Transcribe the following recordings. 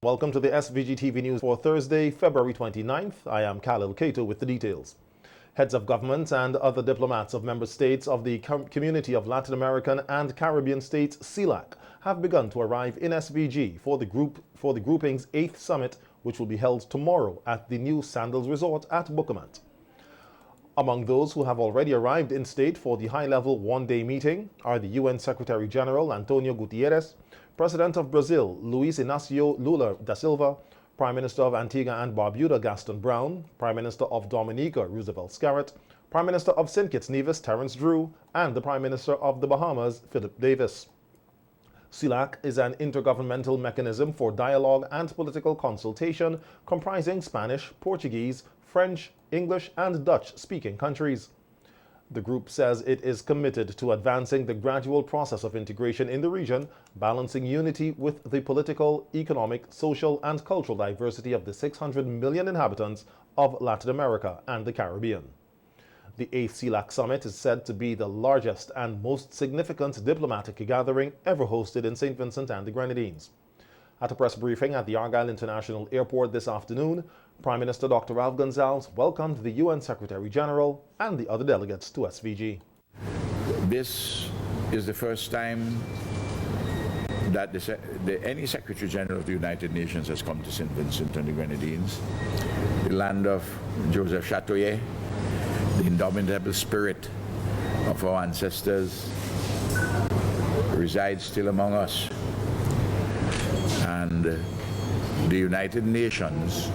Welcome to the SVG-TV news for Thursday, February 29th. I am Khalil Kato with the details. Heads of government and other diplomats of member states of the Community of Latin American and Caribbean States, CELAC, have begun to arrive in SVG for the grouping's 8th summit, which will be held tomorrow at the new Sandals resort at Bucaramanga. Among those who have already arrived in state for the high-level one-day meeting are the UN Secretary-General Antonio Guterres, President of Brazil Luiz Inácio Lula da Silva, Prime Minister of Antigua and Barbuda Gaston Brown, Prime Minister of Dominica Roosevelt Scarrett, Prime Minister of St. Kitts Nevis Terence Drew, and the Prime Minister of the Bahamas Philip Davis. CELAC is an intergovernmental mechanism for dialogue and political consultation comprising Spanish, Portuguese, French, English, and Dutch-speaking countries. The group says it is committed to advancing the gradual process of integration in the region, balancing unity with the political, economic, social, and cultural diversity of the 600 million inhabitants of Latin America and the Caribbean. The 8th CELAC summit is said to be the largest and most significant diplomatic gathering ever hosted in St. Vincent and the Grenadines. At a press briefing at the Argyle International Airport this afternoon, Prime Minister Dr. Ralph Gonsalves welcomed the UN Secretary-General and the other delegates to SVG. This is the first time that any Secretary-General of the United Nations has come to St. Vincent and the Grenadines, the land of Joseph Chatoyer, the indomitable spirit of our ancestors resides still among us. And the United Nations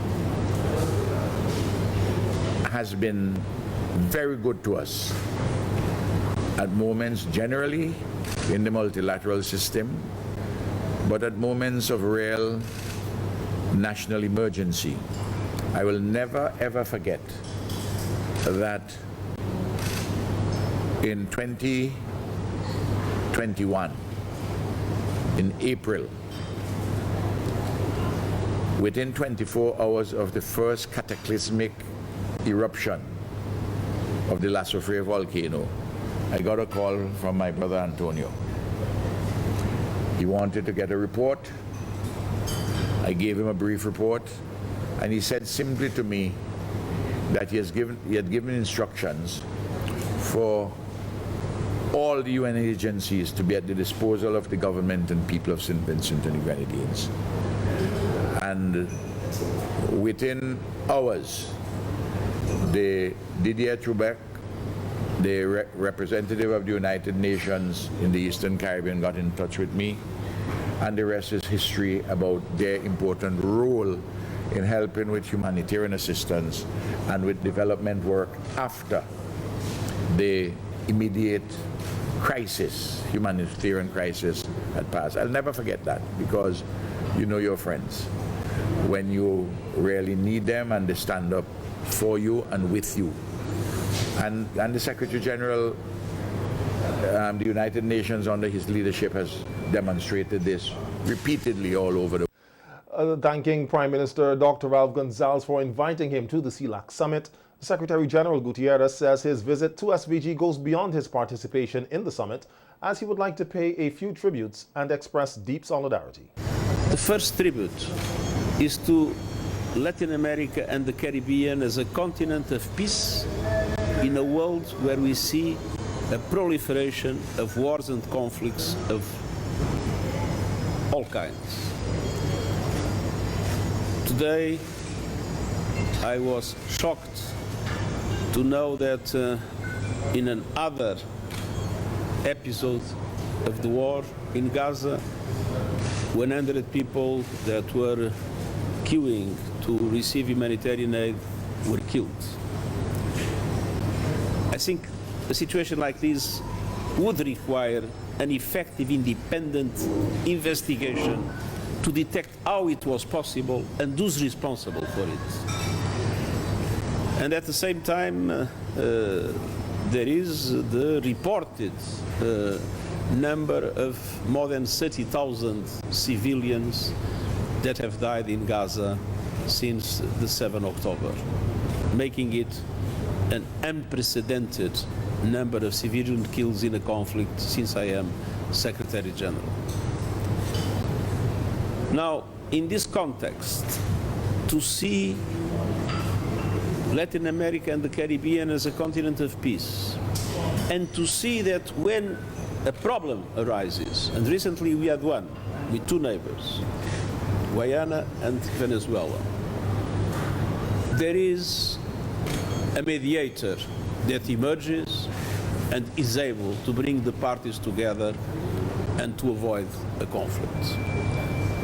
has been very good to us at moments generally in the multilateral system, but at moments of real national emergency. I will never ever forget that in 2021, in April, within 24 hours of the first cataclysmic eruption of the La Soufrière volcano, I got a call from my brother Antonio. He wanted to get a report. I gave him a brief report, and he said simply to me that he had given instructions for all the UN agencies to be at the disposal of the government and people of St. Vincent and the Grenadines. And within hours, the Didier Troubec, the representative of the United Nations in the Eastern Caribbean, got in touch with me, and the rest is history about their important role in helping with humanitarian assistance and with development work after the immediate crisis, humanitarian crisis had passed. I'll never forget that, because you know your friends when you really need them and they stand up for you and with you. And the Secretary-General, the United Nations under his leadership has demonstrated this repeatedly all over the world. Thanking Prime Minister Dr. Ralph Gonsalves for inviting him to the CELAC summit, Secretary-General Guterres says his visit to SVG goes beyond his participation in the summit, as he would like to pay a few tributes and express deep solidarity. The first tribute is to Latin America and the Caribbean as a continent of peace in a world where we see a proliferation of wars and conflicts of all kinds. Today, I was shocked to know that in another episode of the war in Gaza, 100 people that were queuing to receive humanitarian aid were killed. I think a situation like this would require an effective independent investigation to detect how it was possible and who's responsible for it. And at the same time, there is the reported number of more than 30,000 civilians that have died in Gaza since the 7th of October, making it an unprecedented number of civilian kills in a conflict since I am Secretary General. Now, in this context, to see Latin America and the Caribbean as a continent of peace, and to see that when a problem arises, and recently we had one with two neighbors, Guyana and Venezuela, there is a mediator that emerges and is able to bring the parties together and to avoid a conflict.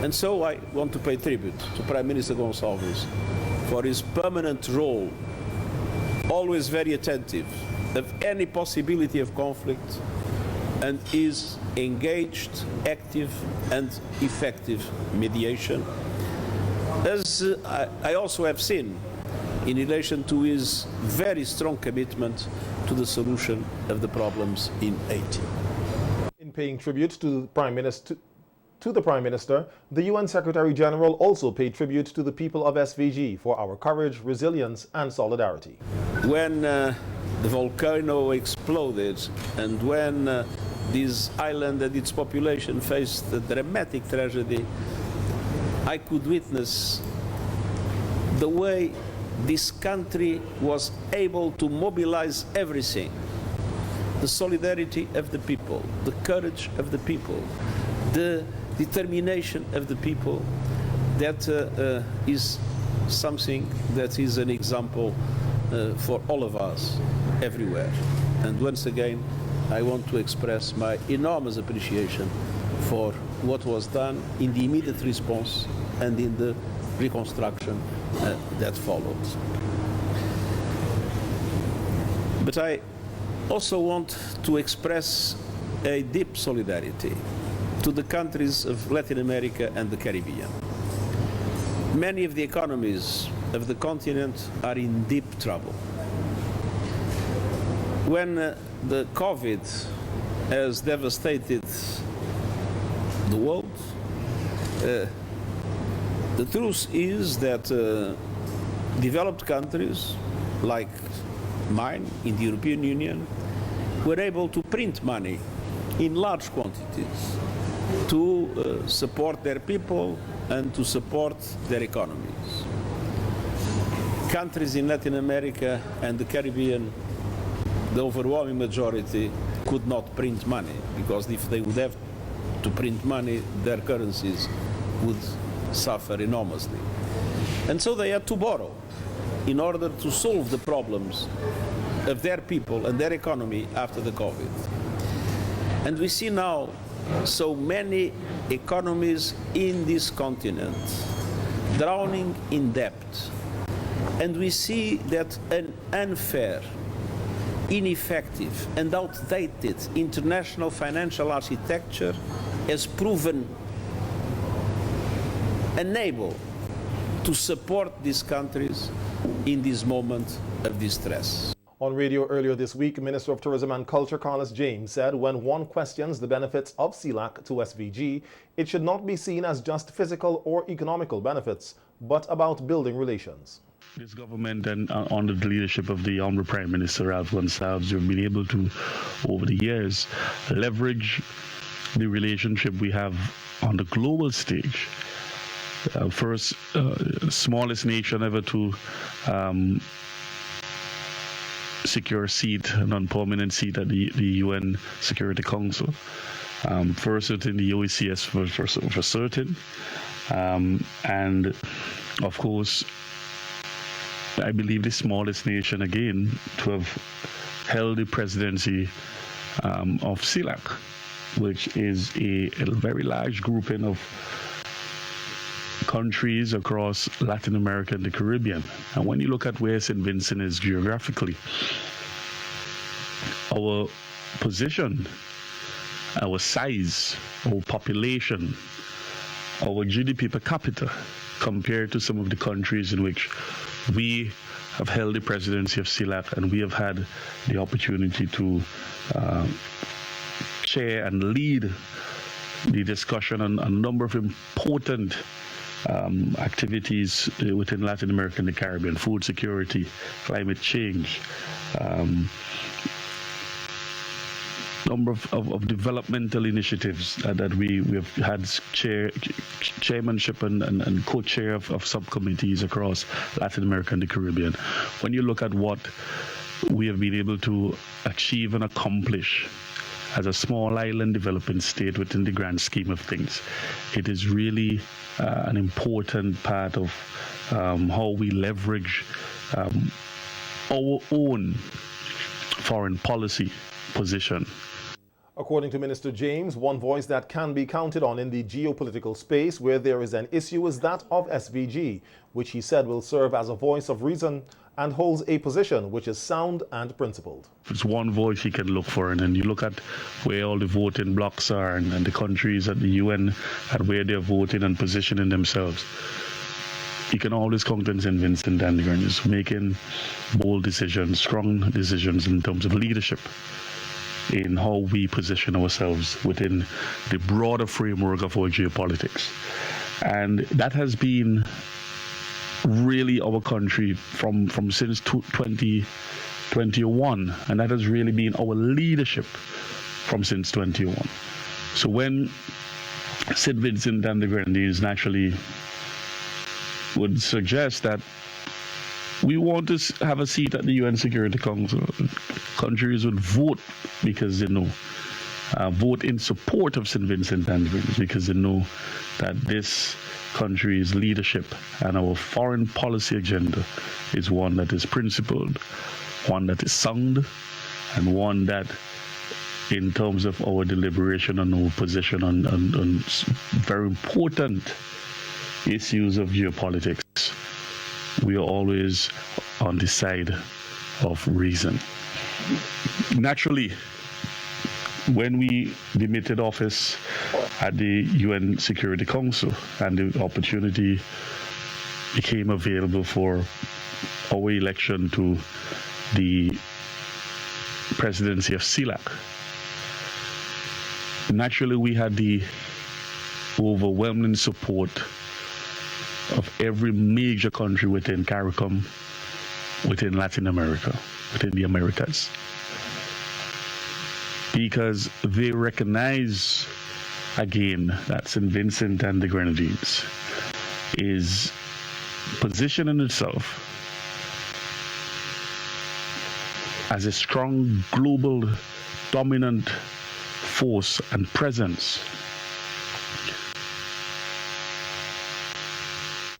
And so I want to pay tribute to Prime Minister Gonçalves for his permanent role, always very attentive of any possibility of conflict, and his engaged, active and effective mediation, as I also have seen in relation to his very strong commitment to the solution of the problems in Haiti. In paying tribute to the Prime Minister, the UN Secretary General also paid tribute to the people of SVG for our courage, resilience and solidarity. When the volcano exploded and when this island and its population faced a dramatic tragedy, I could witness the way this country was able to mobilize everything. The solidarity of the people, the courage of the people, the determination of the people, that is something that is an example for all of us everywhere. And once again, I want to express my enormous appreciation for what was done in the immediate response and in the reconstruction that followed. But I also want to express a deep solidarity to the countries of Latin America and the Caribbean. Many of the economies of the continent are in deep trouble. When the COVID has devastated the world, the truth is that developed countries like mine in the European Union were able to print money in large quantities to support their people and to support their economies. Countries in Latin America and the Caribbean, the overwhelming majority, could not print money, because if they would have to print money, their currencies would suffer enormously. And so they had to borrow in order to solve the problems of their people and their economy after the COVID. And we see now so many economies in this continent drowning in debt. And we see that an unfair, ineffective and outdated international financial architecture has proven unable to support these countries in this moment of distress. On radio earlier this week, Minister of Tourism and Culture Carlos James said when one questions the benefits of CELAC to SVG, it should not be seen as just physical or economical benefits, but about building relations. This government and under the leadership of the Honourable Prime Minister Ralph Gonsalves have been able to, over the years, leverage the relationship we have on the global stage. First, smallest nation ever to secure a seat, a non-permanent seat at the UN Security Council. First in the OECS for certain. And of course, I believe the smallest nation again to have held the presidency of CELAC, which is a very large grouping of countries across Latin America and the Caribbean. And when you look at where St. Vincent is geographically, our position, our size, our population, our GDP per capita, compared to some of the countries in which we have held the presidency of CELAC, and we have had the opportunity to chair and lead the discussion on a number of important activities within Latin America and the Caribbean: food security, climate change, number of developmental initiatives that we have had chairmanship and co-chair of subcommittees across Latin America and the Caribbean. When you look at what we have been able to achieve and accomplish as a small island developing state within the grand scheme of things, it is really an important part of how we leverage our own foreign policy position. According to Minister James, one voice that can be counted on in the geopolitical space where there is an issue is that of SVG, which he said will serve as a voice of reason and holds a position which is sound and principled. It's one voice he can look for, and then you look at where all the voting blocks are and the countries at the UN and where they're voting and positioning themselves. You can always count on St. Vincent and the Grenadines making bold decisions, strong decisions in terms of leadership in how we position ourselves within the broader framework of our geopolitics. And that has been really our country from since 2021, and that has really been our leadership from since 2021. So when St. Vincent and the Grenadines naturally would suggest that we want to have a seat at the UN Security Council, countries would vote because they know, vote in support of St. Vincent and the Grenadines because they know that this country's leadership and our foreign policy agenda is one that is principled, one that is sound, and one that, in terms of our deliberation and our position on very important issues of geopolitics, we are always on the side of reason. Naturally, when we demitted office at the UN Security Council and the opportunity became available for our election to the presidency of CELAC, naturally we had the overwhelming support of every major country within CARICOM, within Latin America, within the Americas, because they recognize again that St. Vincent and the Grenadines is positioning itself as a strong global dominant force and presence.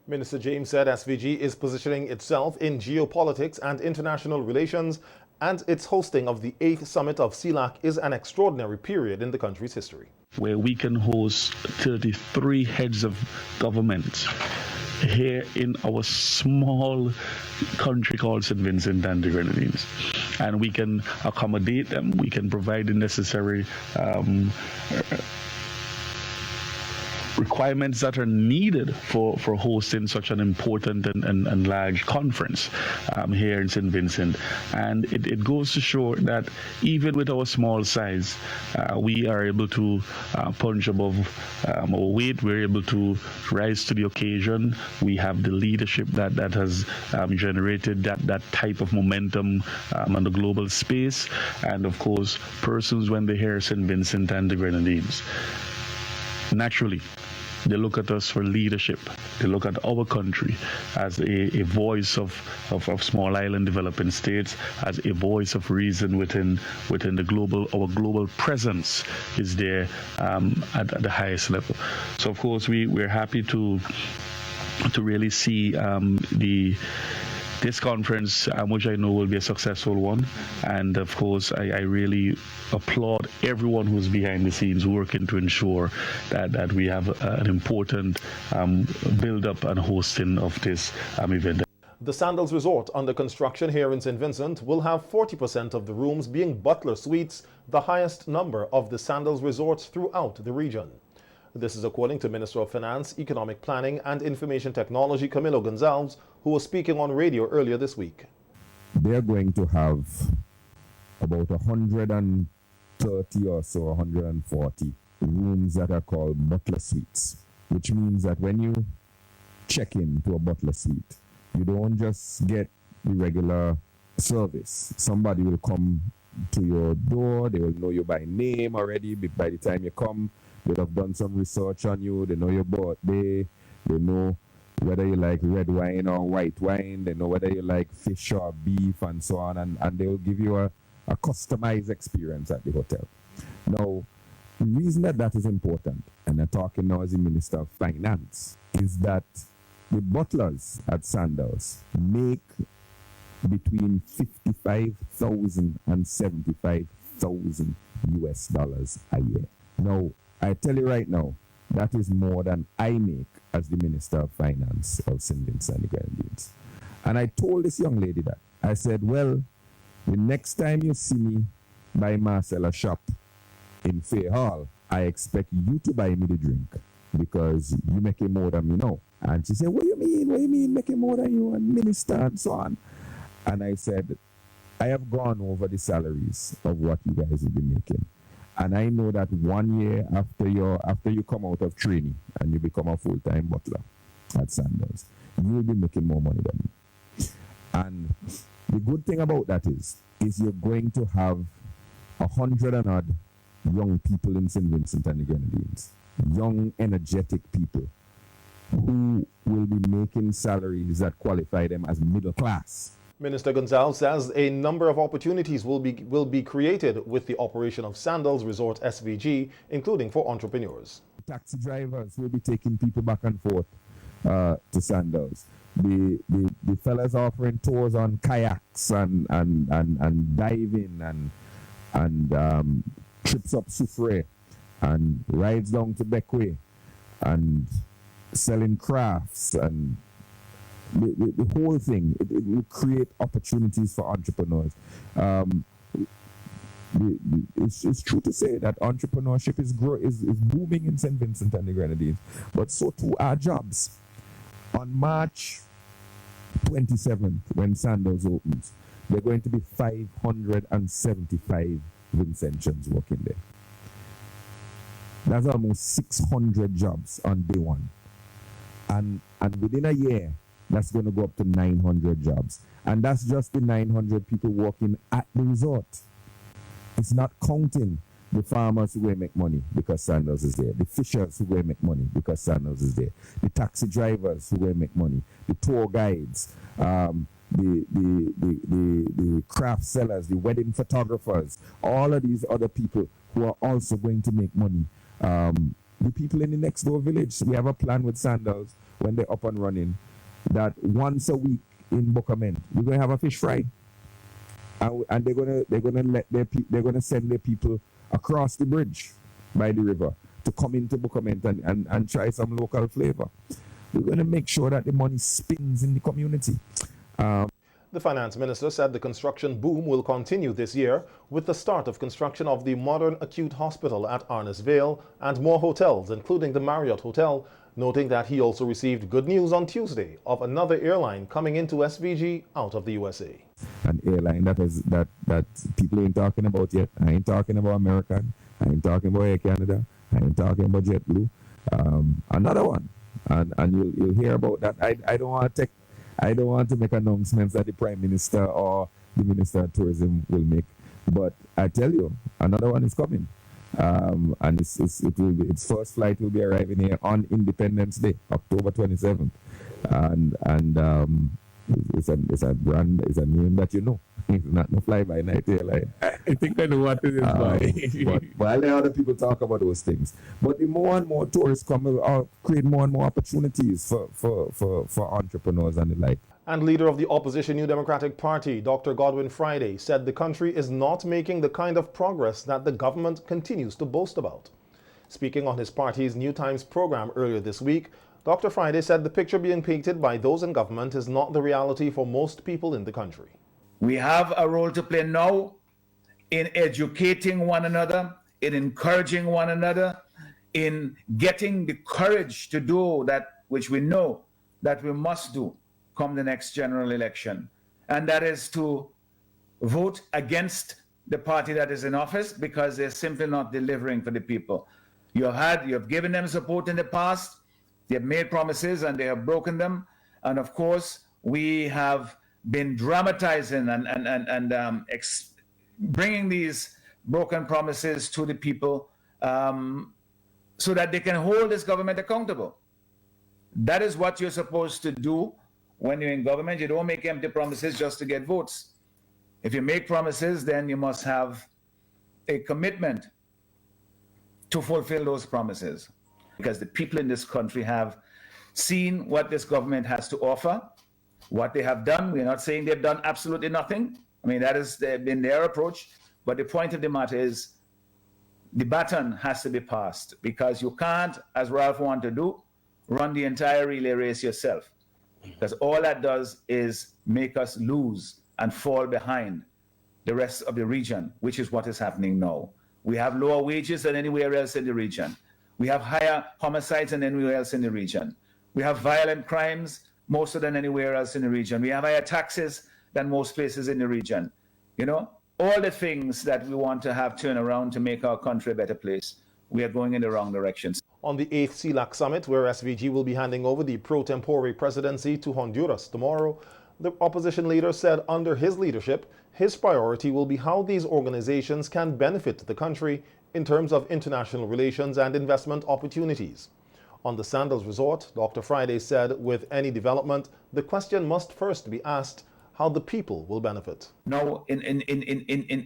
Minister James said SVG is positioning itself in geopolitics and international relations, and its hosting of the 8th summit of CELAC is an extraordinary period in the country's history. Where we can host 33 heads of government here in our small country called St. Vincent and the Grenadines. And we can accommodate them, we can provide the necessary requirements that are needed for hosting such an important and large conference here in St. Vincent. And it goes to show that even with our small size, we are able to punch above our weight. We're able to rise to the occasion. We have the leadership that has generated that type of momentum on the global space. And of course, persons, when they hear St. Vincent and the Grenadines, naturally, they look at us for leadership. They look at our country as a voice of small island developing states, as a voice of reason within the global. Our global presence is there at the highest level. So of course we're happy to really see this conference, which I know will be a successful one. And of course, I really applaud everyone who's behind the scenes working to ensure that we have an important build-up and hosting of this event. The Sandals Resort, under construction here in St. Vincent, will have 40% of the rooms being butler suites, the highest number of the Sandals resorts throughout the region. This is according to Minister of Finance, Economic Planning and Information Technology Camilo Gonzalez, who was speaking on radio earlier this week. They're going to have about 130 or so, 140 rooms that are called butler suites, which means that when you check into a butler suite, you don't just get the regular service. Somebody will come to your door. They will know you by name already. By the time you come, they'll have done some research on you. They know your birthday. They know whether you like red wine or white wine. They know whether you like fish or beef and so on. And they will give you a customized experience at the hotel. Now, the reason that is important, and I'm talking now as the Minister of Finance, is that the butlers at Sandals make between $55,000 and $75,000 US a year. Now, I tell you right now, that is more than I make as the Minister of Finance of St. Vincent and the Grenadines. And I told this young lady that. I said, well, the next time you see me by Marcella shop in Fair Hall, I expect you to buy me the drink because you make it more than me now. And she said, what do you mean? What do you mean making more than you and minister and so on? And I said, I have gone over the salaries of what you guys will be making. And I know that 1 year after you come out of training and you become a full-time butler at Sandals, you will be making more money than me. And the good thing about that is you're going to have 100 and odd young people in St. Vincent and the Grenadines, young, energetic people who will be making salaries that qualify them as middle class. Minister Gonzalez says a number of opportunities will be created with the operation of Sandals Resort SVG, including for entrepreneurs. Taxi drivers will be taking people back and forth to Sandals. The fellas offering tours on kayaks and diving and trips up Soufrière and rides down to Beckway and selling crafts and the whole thing. It will create opportunities for entrepreneurs. It's true to say that entrepreneurship is booming in St. Vincent and the Grenadines, but so too are jobs. On March 27th, when Sandals opens, there are going to be 575 Vincentians working there. That's almost 600 jobs on day one. And within a year, that's going to go up to 900 jobs. And that's just the 900 people working at the resort. It's not counting the farmers who will make money because Sandals is there, the fishers who will make money because Sandals is there, the taxi drivers who will make money, the tour guides, the craft sellers, the wedding photographers, all of these other people who are also going to make money. The people in the next door village, we have a plan with Sandals when they're up and running that once a week in Bucament, we're going to have a fish fry. And they're gonna send their people across the bridge by the river to come into Bucament and try some local flavor. We're going to make sure that the money spins in the community. The finance minister said the construction boom will continue this year with the start of construction of the modern acute hospital at Arnes Vale and more hotels, including the Marriott Hotel, noting that he also received good news on Tuesday of another airline coming into SVG out of the USA. An airline that people ain't talking about yet. I ain't talking about American. I ain't talking about Air Canada. I ain't talking about JetBlue. Another one, and you'll hear about that. I don't want to make announcements that the Prime Minister or the Minister of Tourism will make, but I tell you, another one is coming. And its first flight will be arriving here on Independence Day, October 27th, and it's a name that you know. It's not no fly-by-night airline. I think I know what it is. But I'll let other people talk about those things. But the more and more tourists come, create more and more opportunities for entrepreneurs and the like. And leader of the opposition New Democratic Party, Dr. Godwin Friday, said the country is not making the kind of progress that the government continues to boast about. Speaking on his party's New Times program earlier this week, Dr. Friday said the picture being painted by those in government is not the reality for most people in the country. We have a role to play now in educating one another, in encouraging one another, in getting the courage to do that which we know that we must do come the next general election. And that is to vote against the party that is in office because they're simply not delivering for the people. You have given them support in the past, they have made promises and they have broken them. And of course, we have been dramatizing and bringing these broken promises to the people so that they can hold this government accountable. That is what you're supposed to do when you're in government. You don't make empty promises just to get votes. If you make promises, then you must have a commitment to fulfill those promises, because the people in this country have seen what this government has to offer, what they have done. We're not saying they've done absolutely nothing. I mean, that has been their approach. But the point of the matter is the baton has to be passed, because you can't, as Ralph wanted to do, run the entire relay race yourself, because all that does is make us lose and fall behind the rest of the region, which is what is happening now. We have lower wages than anywhere else in the region. We have higher homicides than anywhere else in the region. We have violent crimes more so than anywhere else in the region. We have higher taxes than most places in the region. You know, all the things that we want to have turn around to make our country a better place, we are going in the wrong direction. On the 8th CELAC summit, where SVG will be handing over the pro tempore presidency to Honduras tomorrow, the opposition leader said under his leadership, his priority will be how these organizations can benefit the country in terms of international relations and investment opportunities. On the Sandals resort, Dr. Friday said with any development, the question must first be asked how the people will benefit. Now, in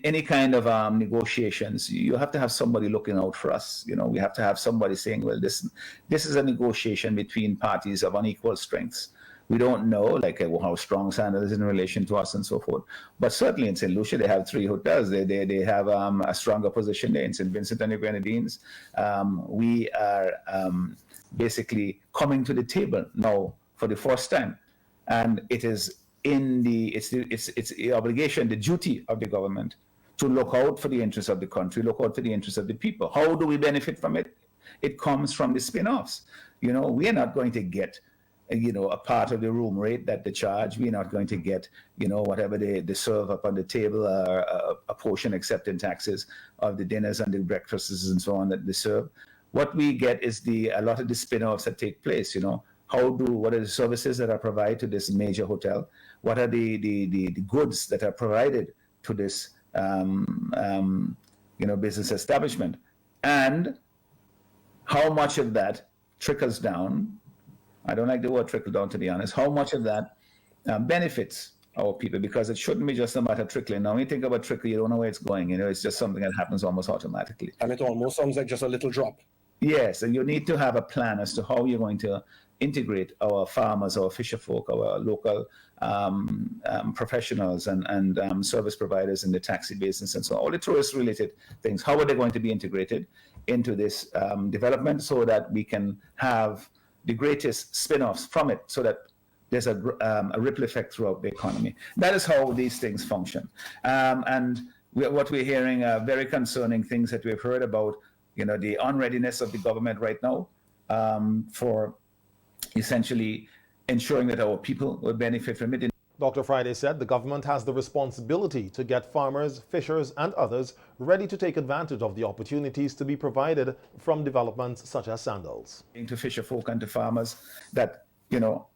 any kind of negotiations, you have to have somebody looking out for us. You know, we have to have somebody saying, well, this is a negotiation between parties of unequal strengths. We don't know, like, how strong Sandals is in relation to us and so forth. But certainly in St. Lucia, they have 3 hotels. They have a stronger position there. In St. Vincent and the Grenadines, we are basically coming to the table now for the first time, and it is it's the obligation, the duty of the government to look out for the interests of the country, look out for the interests of the people. How do we benefit from it? It comes from the spin-offs. You know, we are not going to get, you know, a part of the room rate that they charge. We're not going to get, you know, whatever they serve up on the table, a portion except in taxes of the dinners and the breakfasts and so on that they serve. What we get is a lot of the spin-offs that take place. You know, what are the services that are provided to this major hotel? What are the goods that are provided to this business establishment? And how much of that trickles down? I don't like the word trickle down, to be honest. How much of that benefits our people? Because it shouldn't be just a matter of trickling. Now, when you think about trickle, you don't know where it's going. You know, it's just something that happens almost automatically. And it almost sounds like just a little drop. Yes, and you need to have a plan as to how you're going to integrate our farmers, our fisher folk, our local professionals and service providers in the taxi business and so on. All the tourist-related things. How are they going to be integrated into this development so that we can have the greatest spin-offs from it, so that there's a ripple effect throughout the economy. That is how these things function. What we're hearing are very concerning things that we've heard about, you know, the unreadiness of the government right now for essentially ensuring that our people will benefit from it. Dr. Friday said the government has the responsibility to get farmers, fishers, and others ready to take advantage of the opportunities to be provided from developments such as Sandals. To fisher folk and to farmers that, you know,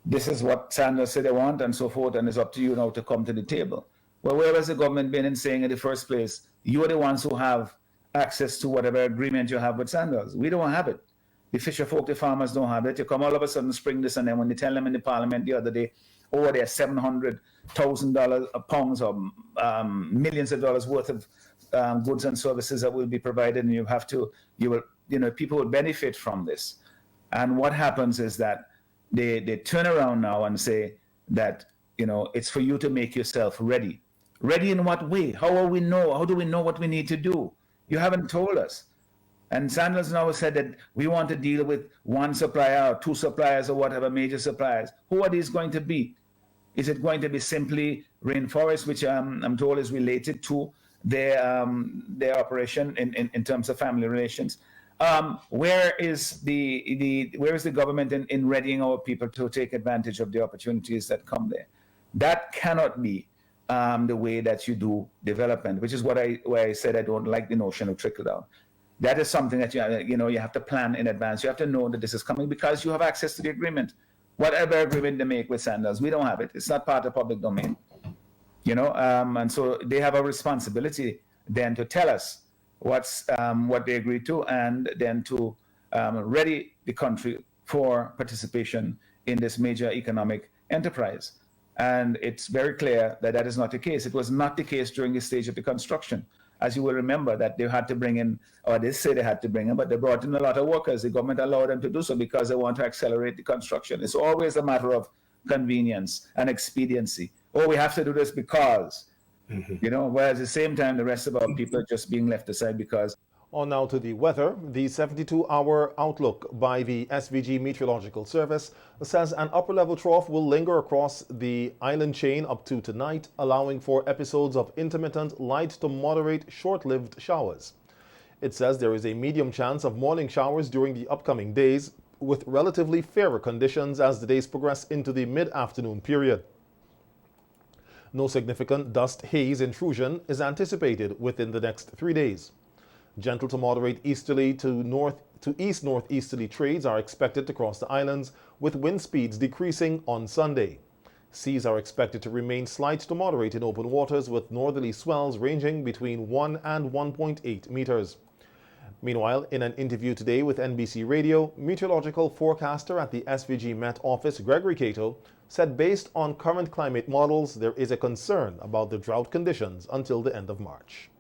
this is what Sandals say they want and so forth, and it's up to you now to come to the table. Well, where has the government been in saying in the first place, you are the ones who have access to whatever agreement you have with Sandals? We don't have it. The fisher folk, the farmers don't have it. You come all of a sudden spring this, and then when they tell them in the parliament the other day, oh, there's $700,000 pounds or millions of dollars worth of goods and services that will be provided, and people will benefit from this. And what happens is that they turn around now and say that, you know, it's for you to make yourself ready. Ready in what way? How do we know what we need to do? You haven't told us. And Sandals now said that we want to deal with one supplier or 2 suppliers or whatever, major suppliers. Who are these going to be? Is it going to be simply Rainforest, which I'm told is related to their operation in terms of family relations? Where is the government in readying our people to take advantage of the opportunities that come there? That cannot be the way that you do development, which is why I said I don't like the notion of trickle down. That is something that you have to plan in advance. You have to know that this is coming because you have access to the agreement. Whatever agreement they make with Sandals, we don't have it. It's not part of public domain. And so they have a responsibility then to tell us what they agreed to, and then to ready the country for participation in this major economic enterprise. And it's very clear that that is not the case. It was not the case during the stage of the construction. As you will remember, that they had to bring in, or they say they had to bring in, but they brought in a lot of workers. The government allowed them to do so because they want to accelerate the construction. It's always a matter of convenience and expediency. Oh, we have to do this because, whereas at the same time, the rest of our people are just being left aside because. On now to the weather. The 72-hour outlook by the SVG Meteorological Service says an upper-level trough will linger across the island chain up to tonight, allowing for episodes of intermittent light to moderate short-lived showers. It says there is a medium chance of morning showers during the upcoming days, with relatively fairer conditions as the days progress into the mid-afternoon period. No significant dust haze intrusion is anticipated within the next 3 days. Gentle to moderate easterly to east-northeasterly trades are expected to cross the islands, with wind speeds decreasing on Sunday. Seas are expected to remain slight to moderate in open waters, with northerly swells ranging between 1 and 1.8 meters. Meanwhile, in an interview today with NBC Radio, meteorological forecaster at the SVG Met Office, Gregory Cato, said based on current climate models, there is a concern about the drought conditions until the end of March.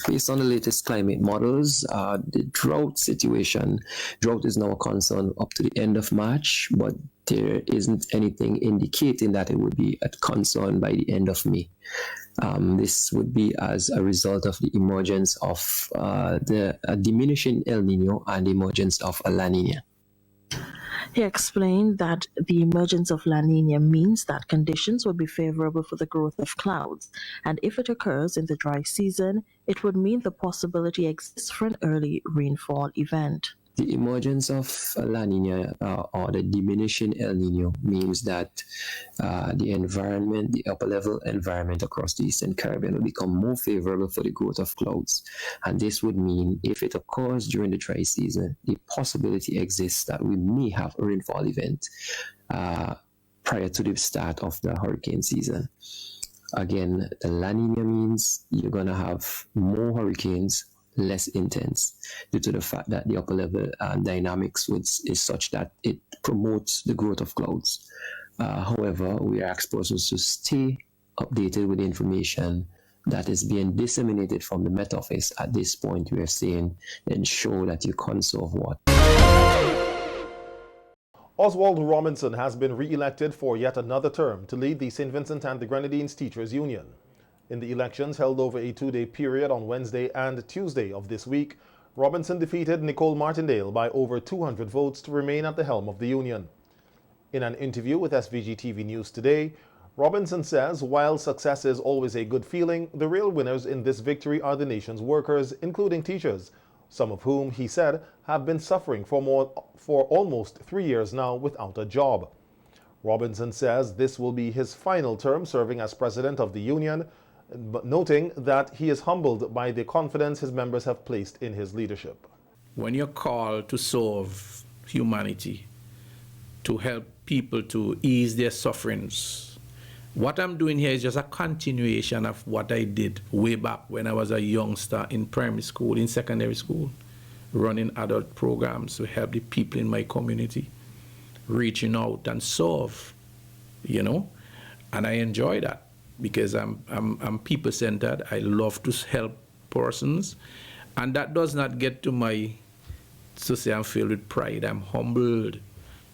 Based on the latest climate models, the drought is now a concern up to the end of March, but there isn't anything indicating that it would be a concern by the end of May. This would be as a result of the emergence of the diminishing El Nino and the emergence of a La Nina. He explained that the emergence of La Nina means that conditions would be favorable for the growth of clouds, and if it occurs in the dry season, it would mean the possibility exists for an early rainfall event. The emergence of La Nina or the diminishing El Nino means that the environment, the upper level environment across the Eastern Caribbean will become more favorable for the growth of clouds. And this would mean if it occurs during the dry season, the possibility exists that we may have a rainfall event prior to the start of the hurricane season. Again, the La Nina means you're going to have more hurricanes, less intense, due to the fact that the upper level dynamics is such that it promotes the growth of clouds. However, we ask persons to stay updated with the information that is being disseminated from the Met Office. At this point, we are saying ensure that you conserve water. Oswald Robinson has been re-elected for yet another term to lead the St. Vincent and the Grenadines Teachers Union. In the elections held over a 2-day period on Wednesday and Tuesday of this week, Robinson defeated Nicole Martindale by over 200 votes to remain at the helm of the union. In an interview with SVG-TV News today, Robinson says while success is always a good feeling, the real winners in this victory are the nation's workers, including teachers, some of whom, he said, have been suffering for almost 3 years now without a job. Robinson says this will be his final term serving as president of the union, but noting that he is humbled by the confidence his members have placed in his leadership. When you're called to serve humanity, to help people to ease their sufferings, what I'm doing here is just a continuation of what I did way back when I was a youngster in primary school, in secondary school, running adult programs to help the people in my community, reaching out and serve, and I enjoy that. Because I'm people-centered. I love to help persons. And that does not get to say I'm filled with pride. I'm humbled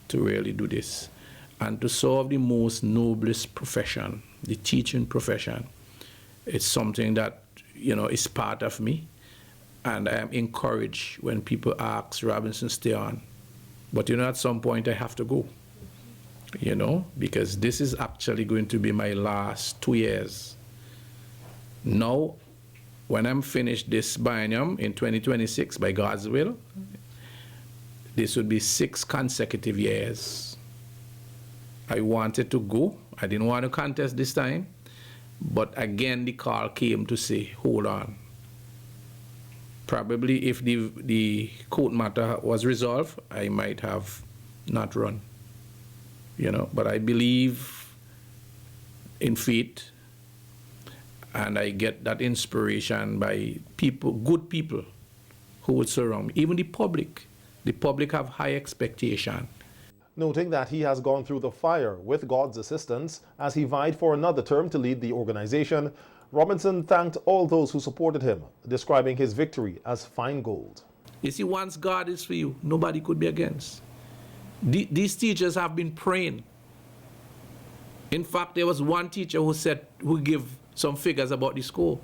to really do this. And to serve the most noblest profession, the teaching profession, it's something that, is part of me. And I am encouraged when people ask, Robinson, stay on. But at some point I have to go. Because this is actually going to be my last 2 years. Now, when I'm finished this biennium in 2026, by God's will, this would be 6 consecutive years. I wanted to go. I didn't want to contest this time. But again, the call came to say, hold on. Probably if the court matter was resolved, I might have not run. But I believe in faith, And I get that inspiration by people, good people, who would surround me. Even the public have high expectation. Noting that he has gone through the fire with God's assistance as he vied for another term to lead the organization, Robinson thanked all those who supported him, describing his victory as fine gold. You see, once God is for you, nobody could be against. These teachers have been praying. In fact, there was one teacher who gave some figures about the school.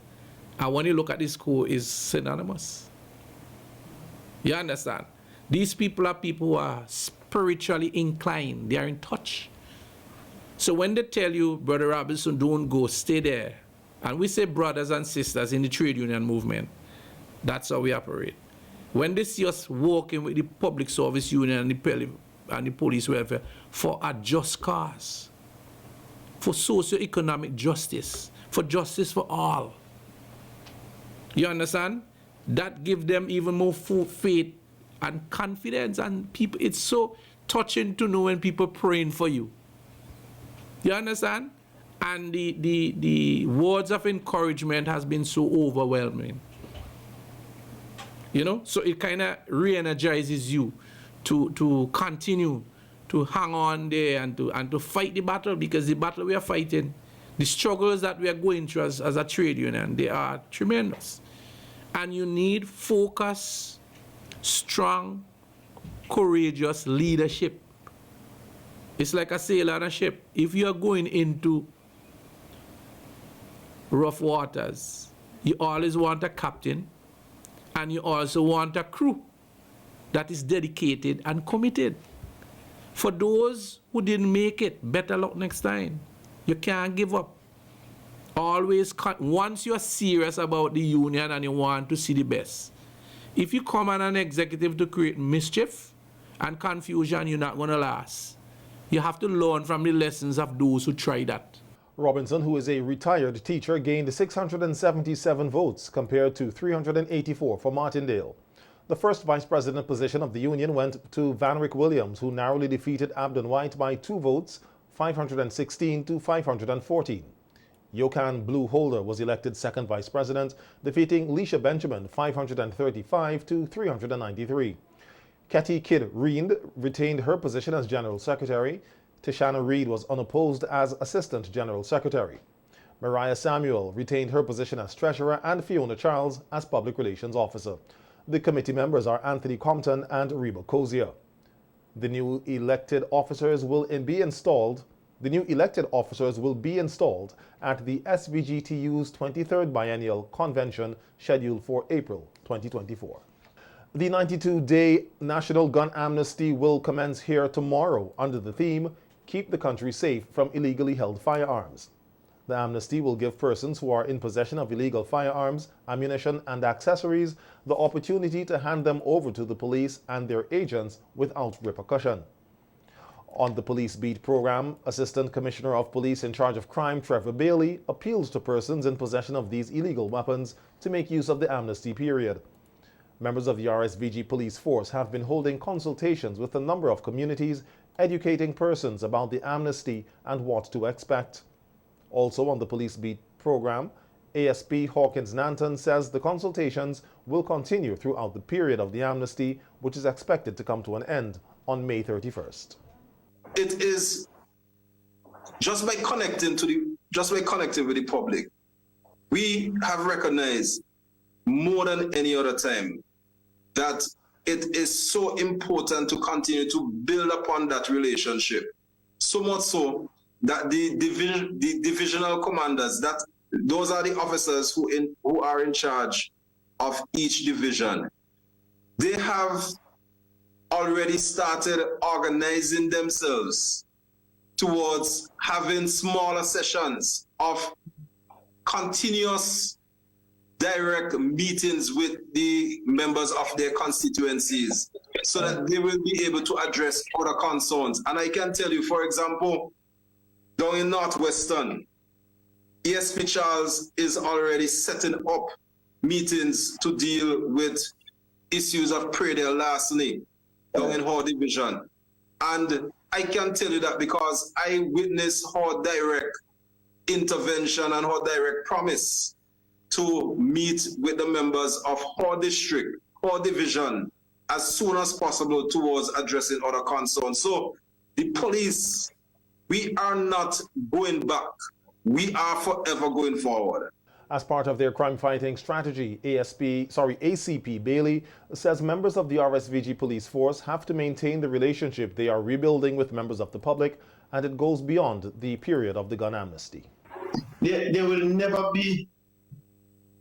And when you look at the school, it's synonymous. You understand? These people are people who are spiritually inclined. They are in touch. So when they tell you, Brother Robinson, don't go, stay there. And we say brothers and sisters in the trade union movement. That's how we operate. When they see us working with the public service union and the police welfare for a just cause, for socio-economic justice, for justice for all. You understand? That gives them even more faith and confidence, and people, it's so touching to know when people praying for you. You understand? And the words of encouragement has been so overwhelming. You know, so it kind of re-energizes you to continue to hang on there and to fight the battle, because the battle we are fighting, the struggles that we are going through as a trade union, they are tremendous. And you need focus, strong, courageous leadership. It's like a sailor on a ship. If you are going into rough waters, you always want a captain, and you also want a crew that is dedicated and committed. For those who didn't make it, better luck next time. You can't give up. Always, once you're serious about the union and you want to see the best, if you come on an executive to create mischief and confusion, you're not going to last. You have to learn from the lessons of those who tried that. Robinson, who is a retired teacher, gained 677 votes compared to 384 for Martindale. The first vice president position of the union went to Van Wyck Williams, who narrowly defeated Abdon White by 2 votes, 516 to 514. Yokan Blue Holder was elected second vice president, defeating Leisha Benjamin 535 to 393. Ketty Kidd Reend retained her position as general secretary. Tishana Reed was unopposed as assistant general secretary. Mariah Samuel retained her position as treasurer, and Fiona Charles as public relations officer. The committee members are Anthony Compton and Reba Cozier. The new elected officers will be installed at the SVGTU's 23rd Biennial Convention scheduled for April 2024. The 92-day National Gun Amnesty will commence here tomorrow under the theme, Keep the Country Safe from Illegally Held Firearms. The amnesty will give persons who are in possession of illegal firearms, ammunition, and accessories the opportunity to hand them over to the police and their agents without repercussion. On the Police Beat program, Assistant Commissioner of Police in charge of crime Trevor Bailey appeals to persons in possession of these illegal weapons to make use of the amnesty period. Members of the RSVG police force have been holding consultations with a number of communities, educating persons about the amnesty and what to expect. Also on the Police Beat program, ASP Hawkins Nanton says the consultations will continue throughout the period of the amnesty, which is expected to come to an end on May 31st. It is just by connecting with the public, we have recognized more than any other time that it is so important to continue to build upon that relationship. So much so that the divisional commanders, those are the officers who are in charge of each division, they have already started organizing themselves towards having smaller sessions of continuous direct meetings with the members of their constituencies so that they will be able to address other concerns. And I can tell you, for example, down in Northwestern, ESP Charles is already setting up meetings to deal with issues of predial larceny down in her division. And I can tell you that because I witnessed how direct intervention and her direct promise to meet with the members of her district, her division, as soon as possible towards addressing other concerns. So the police, we are not going back. We are forever going forward. As part of their crime-fighting strategy, ACP Bailey says members of the RSVG police force have to maintain the relationship they are rebuilding with members of the public, and it goes beyond the period of the gun amnesty. There will never be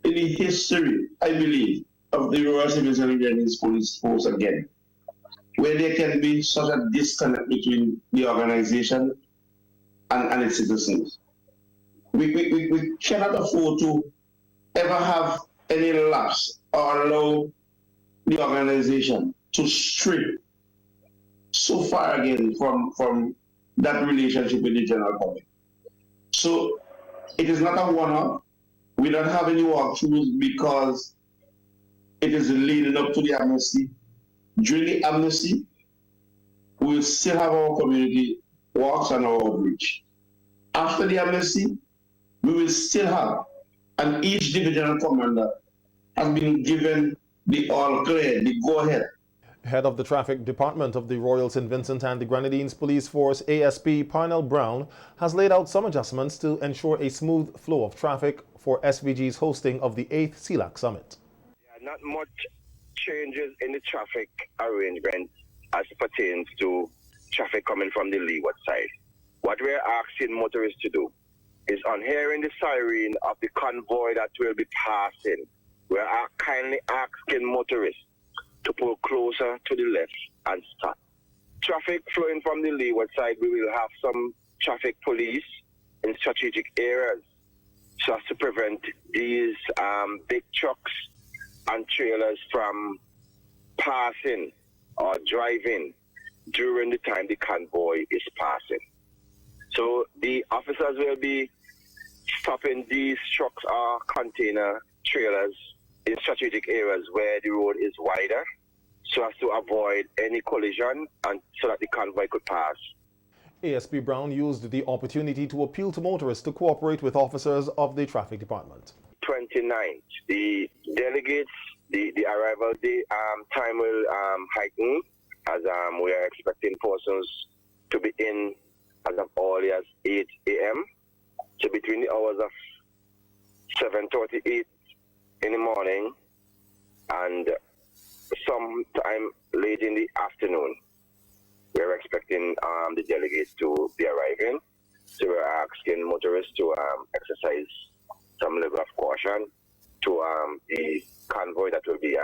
in the history, I believe, of the Royal Civil Service Police Force again, where there can be such a disconnect between the organization and its citizens. We cannot afford to ever have any lapse or allow the organization to stray so far again from that relationship with the general public. So it is not a one-off. We don't have any walkthroughs because it is leading up to the amnesty. During the amnesty, we will still have our community walks and our outreach. After the amnesty, we will still have, and each divisional commander has been given the all clear, the go-ahead. Head of the Traffic Department of the Royal St. Vincent and the Grenadines Police Force, ASP Parnell Brown, has laid out some adjustments to ensure a smooth flow of traffic for SVG's hosting of the 8th CELAC Summit. Not much changes in the traffic arrangement as pertains to traffic coming from the leeward side. What we're asking motorists to do is, on hearing the siren of the convoy that will be passing, we're kindly asking motorists to pull closer to the left and stop. Traffic flowing from the leeward side, we will have some traffic police in strategic areas so as to prevent these big trucks and trailers from passing or driving during the time the convoy is passing. So the officers will be stopping these trucks or container trailers in strategic areas where the road is wider so as to avoid any collision and so that the convoy could pass. ASP Brown used the opportunity to appeal to motorists to cooperate with officers of the Traffic Department. 29th, the delegates, the arrival day time will heighten as we are expecting persons to be in as early as 8 a.m. So between the hours of 7:38 in the morning and sometime late in the afternoon, we're expecting the delegates to be arriving. So we're asking motorists to exercise some level of caution to the convoy that will be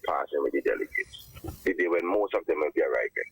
passing with the delegates, the day when most of them will be arriving.